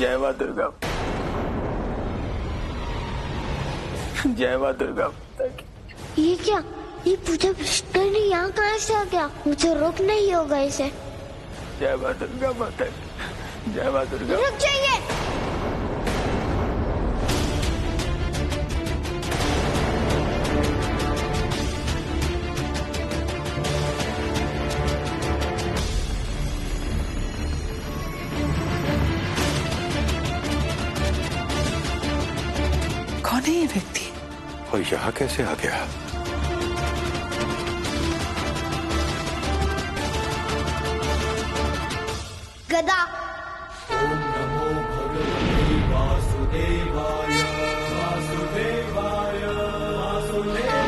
जय मां दुर्गा, जय मां दुर्गा माता की। ये क्या? ये पूजा विष्णु ने यहाँ कहाँ से आ गया? मुझे रोकना ही होगा इसे। जय मां दुर्गा माता की, जय मां दुर्गा। रुक जाइए। कौन है ये व्यक्ति और यहाँ कैसे आ गया? गदा। ओम नमो भगवते वासुदेवाय वासुदेवाय वासुदेवाय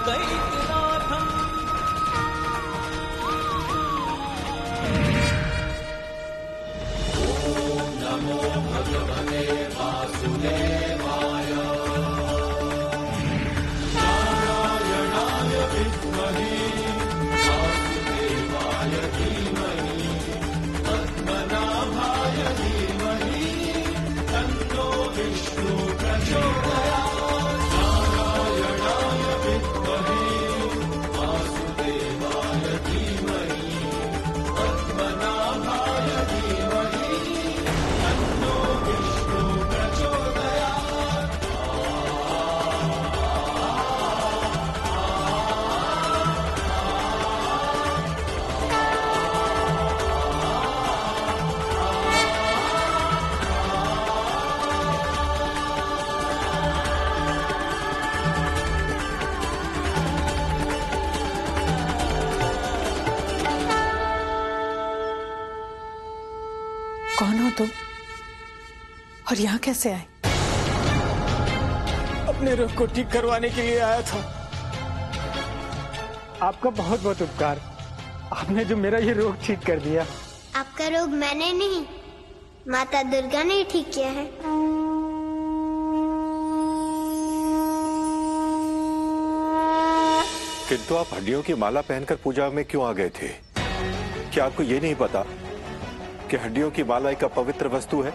सर्वलोकैकनाथम् ओम नमो भगवते वासुदेवाय नारायणाय विद्महे वासुदेवाय धीमहि पद्मनाभाय धीमहि तन्नो विष्णु प्रचोदयात्। कौन हो तुम और यहाँ कैसे आए? अपने रोग को ठीक करवाने के लिए आया था। आपका बहुत बहुत उपकार। आपने जो मेरा ये रोग ठीक कर दिया। आपका रोग मैंने नहीं, माता दुर्गा ने ठीक किया है। किंतु आप हड्डियों की माला पहनकर पूजा में क्यों आ गए थे? क्या आपको ये नहीं पता कि हड्डियों की माला एक अपवित्र वस्तु है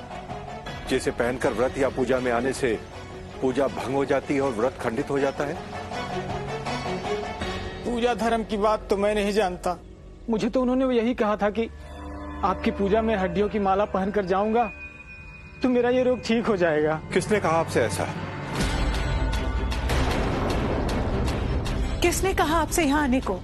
जिसे पहनकर व्रत या पूजा में आने से पूजा भंग हो जाती है और व्रत खंडित हो जाता है? पूजा धर्म की बात तो मैं नहीं जानता। मुझे तो उन्होंने यही कहा था कि आपकी पूजा में हड्डियों की माला पहनकर जाऊंगा तो मेरा ये रोग ठीक हो जाएगा। किसने कहा आपसे ऐसा? किसने कहा आपसे यहाँ आने को?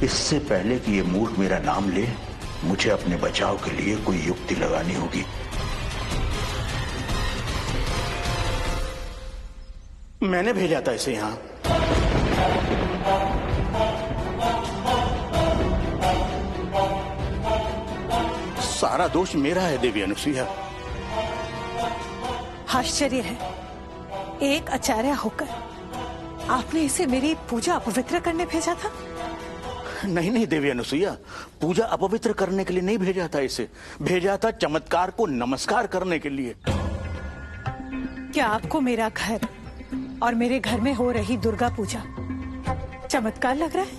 इससे पहले कि ये मूर्ख मेरा नाम ले, मुझे अपने बचाव के लिए कोई युक्ति लगानी होगी। मैंने भेजा था इसे यहां। सारा दोष मेरा है देवी अनुसुईया। आश्चर्य है, एक आचार्य होकर आपने इसे मेरी पूजा अपवित्र करने भेजा था? नहीं नहीं देवी अनुसुईया, पूजा अपवित्र करने के लिए नहीं भेजा था इसे। भेजा था चमत्कार को नमस्कार करने के लिए। क्या आपको मेरा घर और मेरे घर में हो रही दुर्गा पूजा चमत्कार लग रहा है?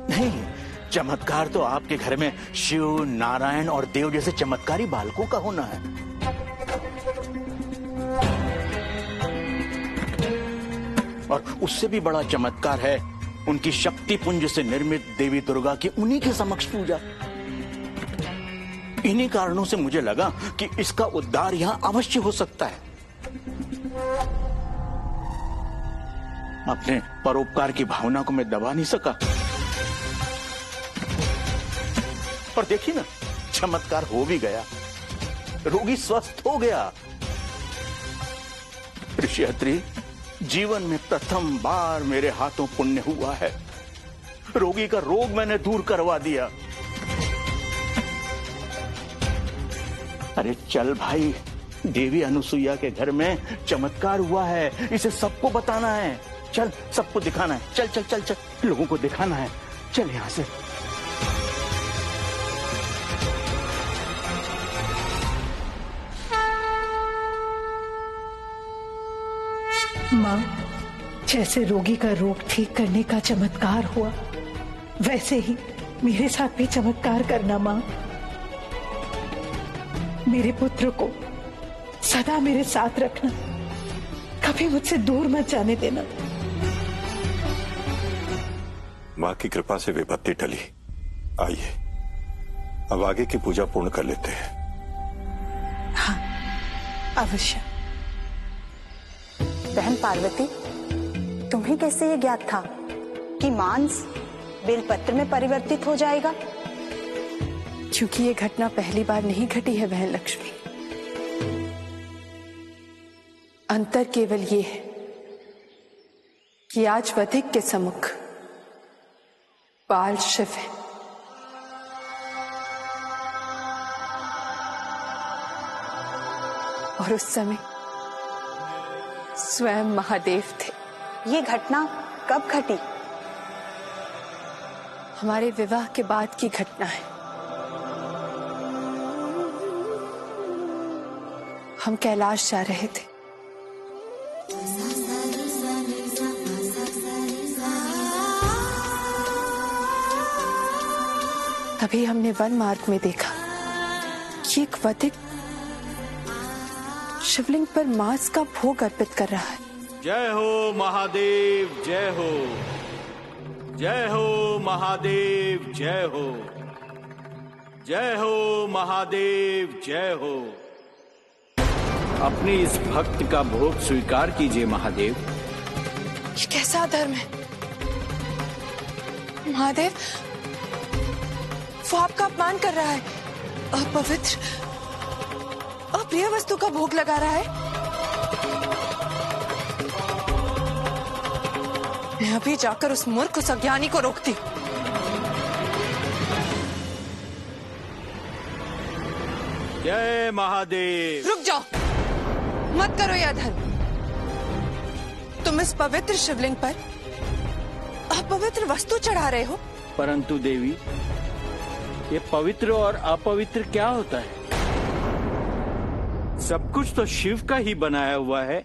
नहीं, चमत्कार तो आपके घर में शिव, नारायण और देव जैसे चमत्कारी बालकों का होना है। और उससे भी बड़ा चमत्कार है उनकी शक्ति पुंज से निर्मित देवी दुर्गा की उन्हीं के समक्ष पूजा। इन्हीं कारणों से मुझे लगा कि इसका उद्धार यहां अवश्य हो सकता है। अपने परोपकार की भावना को मैं दबा नहीं सका। पर देखिए ना, चमत्कार हो भी गया, रोगी स्वस्थ हो गया। ऋषि, जीवन में प्रथम बार मेरे हाथों पुण्य हुआ है। रोगी का रोग मैंने दूर करवा दिया। अरे चल भाई, देवी अनुसुईया के घर में चमत्कार हुआ है, इसे सबको बताना है। चल, सबको दिखाना है। चल चल चल चल, लोगों को दिखाना है। चल यहां से। माँ, जैसे रोगी का रोग ठीक करने का चमत्कार हुआ, वैसे ही मेरे साथ भी चमत्कार करना माँ। मेरे पुत्र को सदा मेरे साथ रखना, कभी मुझसे दूर मत जाने देना। माँ की कृपा से विपत्ति टली। आइए, अब आगे की पूजा पूर्ण कर लेते हैं। हाँ, अवश्य। बहन पार्वती, तुम्हें कैसे ये ज्ञात था कि मांस बेलपत्र में परिवर्तित हो जाएगा? क्योंकि ये घटना पहली बार नहीं घटी है बहन लक्ष्मी। अंतर केवल ये है कि आज वधिक के सम्मुख बाल शिव है और उस समय स्वयं महादेव थे। ये घटना कब घटी? हमारे विवाह के बाद की घटना है। हम कैलाश जा रहे थे। तभी हमने वन मार्ग में देखा कि एक वधिक शिवलिंग पर मांस का भोग अर्पित कर रहा है। जय हो महादेव, जय हो। जय हो महादेव, जय हो। जय हो महादेव, जय हो। अपने इस भक्त का भोग स्वीकार कीजिए महादेव। ये कैसा अधर्म है महादेव? वो आपका अपमान कर रहा है, अपवित्र अप्रिय वस्तु का भोग लगा रहा है। मैं अभी जाकर उस मूर्ख, उस अज्ञानी को रोकती हूँ। जय महादेव। रुक जाओ, मत करो यह अधर्म। तुम इस पवित्र शिवलिंग पर अपवित्र वस्तु चढ़ा रहे हो। परंतु देवी, ये पवित्र और अपवित्र क्या होता है? सब कुछ तो शिव का ही बनाया हुआ है।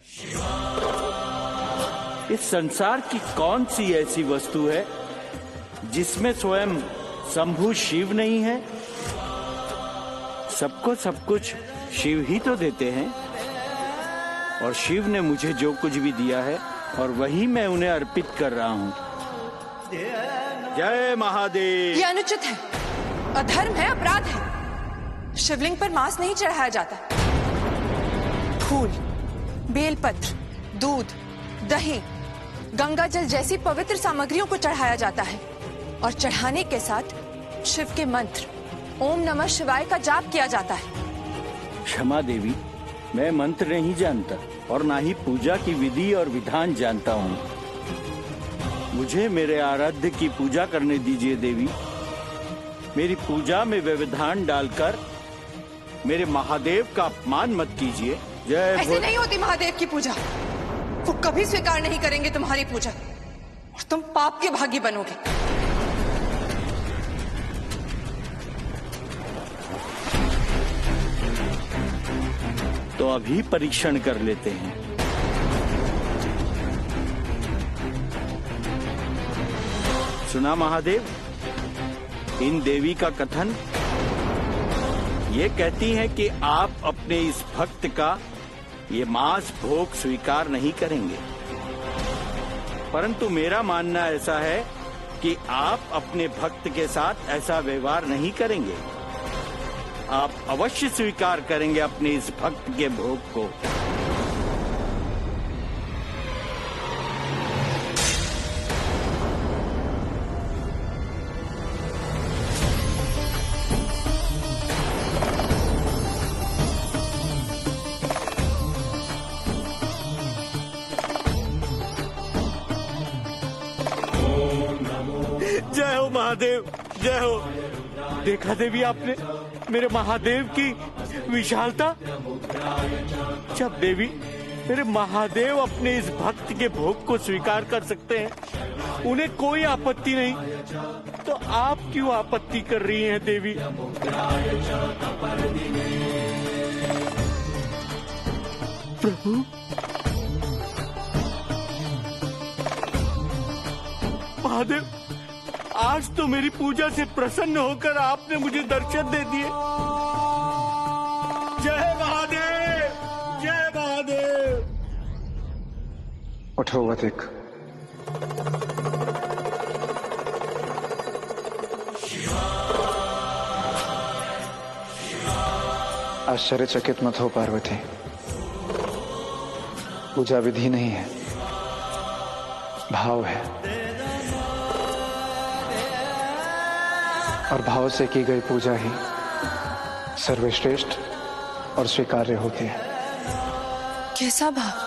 इस संसार की कौन सी ऐसी वस्तु है जिसमें स्वयं शंभु शिव नहीं है? सबको सब कुछ शिव ही तो देते हैं, और शिव ने मुझे जो कुछ भी दिया है और वही मैं उन्हें अर्पित कर रहा हूँ। जय महादेव। ये अनुचित है, अधर्म है, अपराध है। शिवलिंग पर मांस नहीं चढ़ाया जाता। फूल, बेलपत्र, दूध, दही, गंगा जल जैसी पवित्र सामग्रियों को चढ़ाया जाता है और चढ़ाने के साथ शिव के मंत्र ओम नमः शिवाय का जाप किया जाता है। क्षमा देवी, मैं मंत्र नहीं जानता और ना ही पूजा की विधि और विधान जानता हूँ। मुझे मेरे आराध्य की पूजा करने दीजिए देवी। मेरी पूजा में व्यवधान डालकर मेरे महादेव का अपमान मत कीजिए। जय। ऐसे नहीं होती महादेव की पूजा। वो कभी स्वीकार नहीं करेंगे तुम्हारी पूजा और तुम पाप के भागी बनोगे। तो अभी परीक्षण कर लेते हैं। सुना महादेव, इन देवी का कथन ये कहती हैं कि आप अपने इस भक्त का ये मांस भोग स्वीकार नहीं करेंगे, परंतु मेरा मानना ऐसा है कि आप अपने भक्त के साथ ऐसा व्यवहार नहीं करेंगे। आप अवश्य स्वीकार करेंगे अपने इस भक्त के भोग को। जय हो महादेव, जय हो। देखा देवी आपने, मेरे महादेव की विशालता। जब देवी मेरे महादेव अपने इस भक्त के भोग को स्वीकार कर सकते हैं, उन्हें कोई आपत्ति नहीं, तो आप क्यों आपत्ति कर रही हैं देवी? प्रभु, महादेव, आज तो मेरी पूजा से प्रसन्न होकर आपने मुझे दर्शन दे दिए। जय महादेव, जय महादेव। उठो वधिक। आश्चर्यचकित मत हो पार्वती, पूजा विधि नहीं है, भाव है, और भाव से की गई पूजा ही सर्वश्रेष्ठ और स्वीकार्य होती है। कैसा भाव?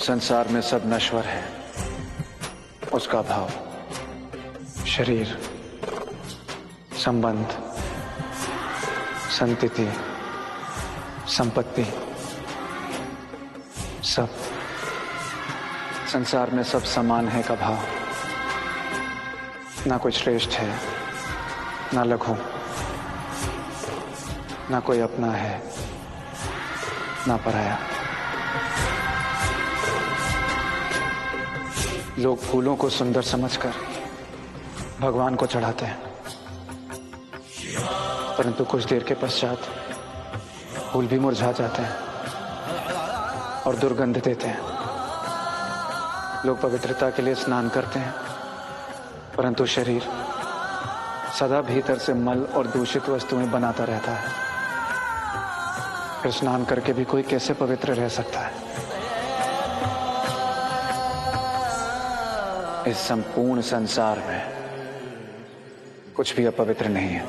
संसार में सब नश्वर है, उसका भाव, शरीर, संबंध, संतति, संपत्ति, सब संसार में सब समान है का भाव। ना कोई श्रेष्ठ है, ना लघु, ना कोई अपना है, ना पराया। लोग फूलों को सुंदर समझकर भगवान को चढ़ाते हैं, परंतु कुछ देर के पश्चात फूल भी मुरझा जाते हैं और दुर्गंध देते हैं। लोग पवित्रता के लिए स्नान करते हैं, परंतु शरीर सदा भीतर से मल और दूषित वस्तुएं बनाता रहता है। फिर स्नान करके भी कोई कैसे पवित्र रह सकता है? इस संपूर्ण संसार में कुछ भी अपवित्र नहीं है।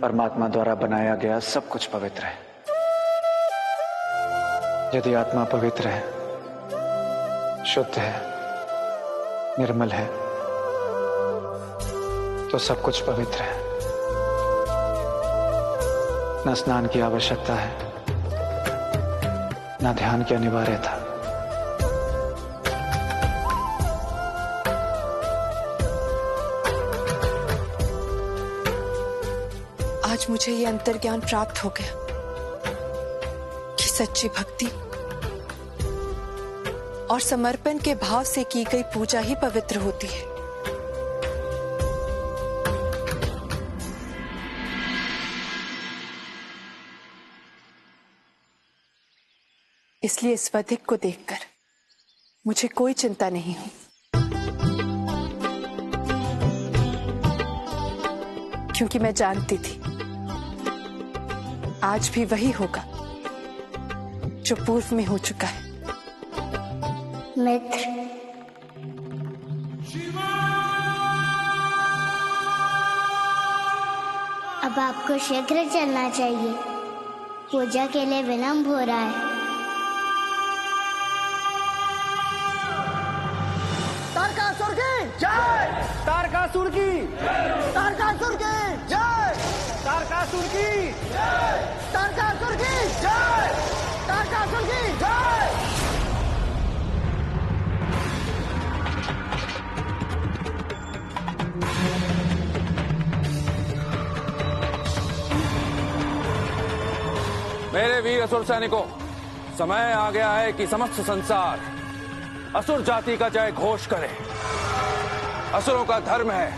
परमात्मा द्वारा बनाया गया सब कुछ पवित्र है। यदि आत्मा पवित्र है, शुद्ध है, निर्मल है, तो सब कुछ पवित्र है। न स्नान की आवश्यकता है, न ध्यान की अनिवार्यता। आज मुझे ये अंतर्ज्ञान प्राप्त हो गया कि सच्ची भक्ति और समर्पण के भाव से की गई पूजा ही पवित्र होती है। इसलिए इस वधिक को देखकर मुझे कोई चिंता नहीं हुई, क्योंकि मैं जानती थी आज भी वही होगा जो पूर्व में हो चुका है। मित्र, अब आपको शीघ्र चलना चाहिए, पूजा के लिए विलंब हो रहा है। तारकासुर की जय! तारकासुर की जय! तारकासुर की जय! तारकासुर की जय! तारकासुर की जय! तारकासुर की जय! मेरे वीर असुर सैनिकों, समय आ गया है कि समस्त संसार असुर जाति का जय घोष करे। असुरों का धर्म है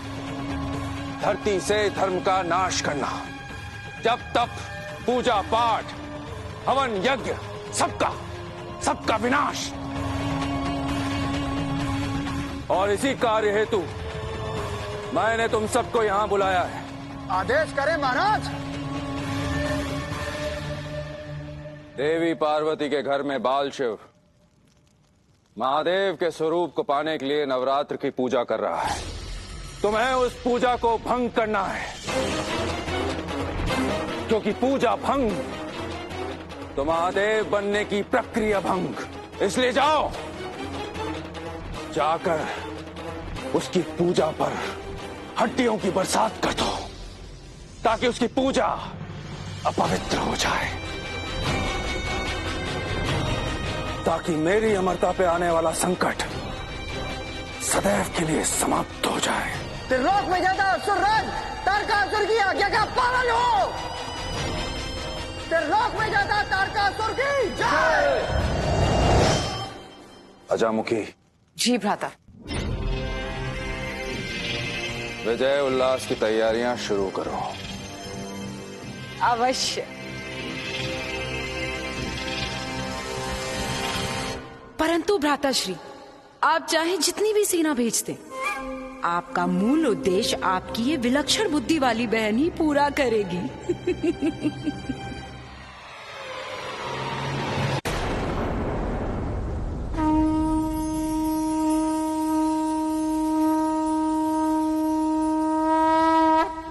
धरती से धर्म का नाश करना। जब तप, पूजा पाठ, हवन यज्ञ, सबका विनाश। और इसी कार्य हेतु मैंने तुम सबको यहां बुलाया है। आदेश करें महाराज। देवी पार्वती के घर में बाल शिव महादेव के स्वरूप को पाने के लिए नवरात्र की पूजा कर रहा है। तुम्हें उस पूजा को भंग करना है, क्योंकि पूजा भंग तो महादेव बनने की प्रक्रिया भंग। इसलिए जाओ, जाकर उसकी पूजा पर हड्डियों की बरसात कर दो, ताकि उसकी पूजा अपवित्र हो जाए, ताकि मेरी अमरता पे आने वाला संकट सदैव के लिए समाप्त हो जाए। त्रिलोक में जाता असुरराज तारकासुर की आज्ञा का पालन हो। त्रिलोक में जाता तारकासुर की जय। अजामुखी। जी भ्राता। विजय उल्लास की तैयारियां शुरू करो। अवश्य। परंतु भ्राताश्री, आप चाहे जितनी भी सेना भेज दें, आपका मूल उद्देश्य आपकी ये विलक्षण बुद्धि वाली बहन ही पूरा करेगी।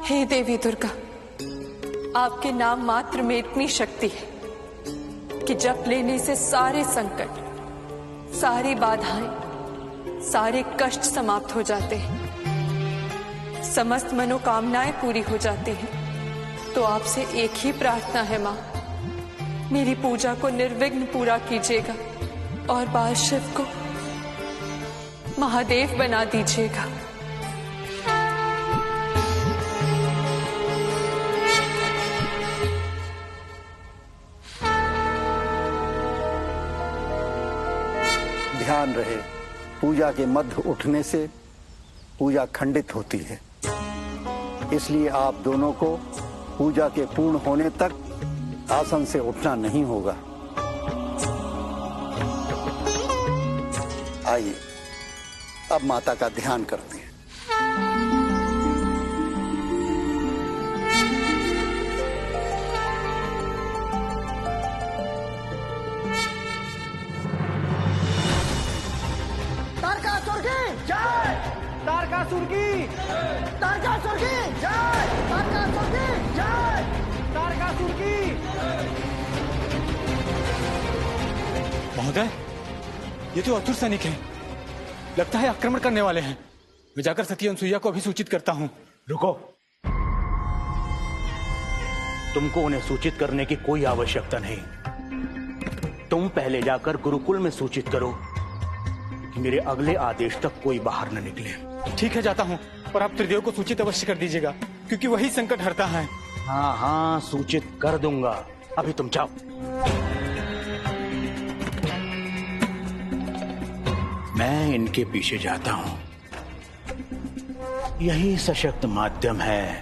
हे देवी दुर्गा, आपके नाम मात्र में इतनी शक्ति है कि जप लेने से सारे संकट, सारी बाधाएं, सारे कष्ट समाप्त हो जाते हैं, समस्त मनोकामनाएं पूरी हो जाती हैं। तो आपसे एक ही प्रार्थना है माँ, मेरी पूजा को निर्विघ्न पूरा कीजिएगा और बाल शिव को महादेव बना दीजिएगा। ध्यान रहे, पूजा के मध्य उठने से पूजा खंडित होती है, इसलिए आप दोनों को पूजा के पूर्ण होने तक आसन से उठना नहीं होगा। आइए अब माता का ध्यान करते हैं। तारकासुर की जय। तारकासुर की। तारकासुर की जय। तारकासुर की जय। तारकासुर की। महोदय, ये तो असुर सैनिक हैं। लगता है आक्रमण करने वाले हैं। मैं जाकर सती अनसुईया को अभी सूचित करता हूँ। रुको, तुमको उन्हें सूचित करने की कोई आवश्यकता नहीं। तुम पहले जाकर गुरुकुल में सूचित करो कि मेरे अगले आदेश तक कोई बाहर न निकले। ठीक है, जाता हूँ, पर आप त्रिदेव को सूचित अवश्य कर दीजिएगा, क्योंकि वही संकट हरता है। हाँ हाँ, सूचित कर दूंगा। अभी तुम जाओ। मैं इनके पीछे जाता हूँ। यही सशक्त माध्यम है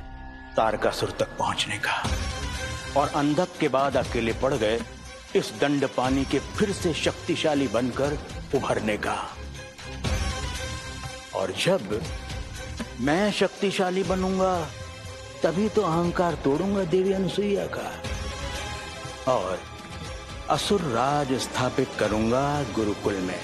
तारकासुर तक पहुंचने का। और अंधक के बाद अकेले पड़ गए इस दंड पानी के फिर से शक्तिशाली बनकर उभरने का। और जब मैं शक्तिशाली बनूंगा तभी तो अहंकार तोड़ूंगा देवी अनुसुईया का और असुर राज स्थापित करूंगा गुरुकुल में।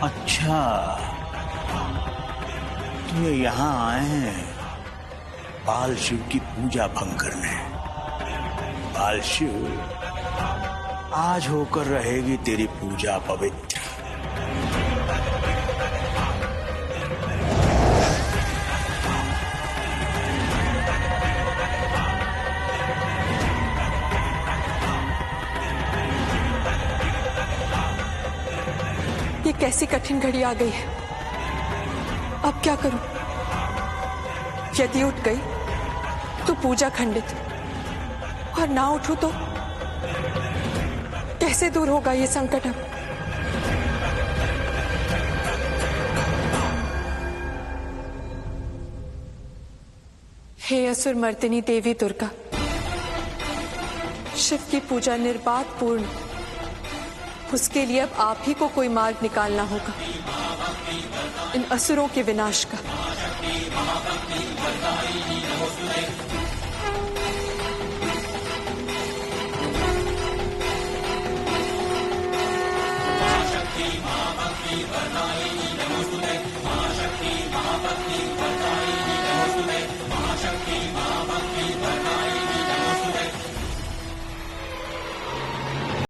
अच्छा, तो ये यहाँ आए हैं बाल शिव की पूजा भंग करने। बाल शिव, आज होकर रहेगी तेरी पूजा पवित्र। ये कैसी कठिन घड़ी आ गई है। अब क्या करूं? यदि उठ गई तो पूजा खंडित, और ना उठूं तो कैसे दूर होगा ये संकट अब? हे असुर मर्दिनी देवी दुर्गा, शिव की पूजा निर्बाध पूर्ण, उसके लिए अब आप ही को कोई मार्ग निकालना होगा इन असुरों के विनाश का। महाशक्ति महाभक्ति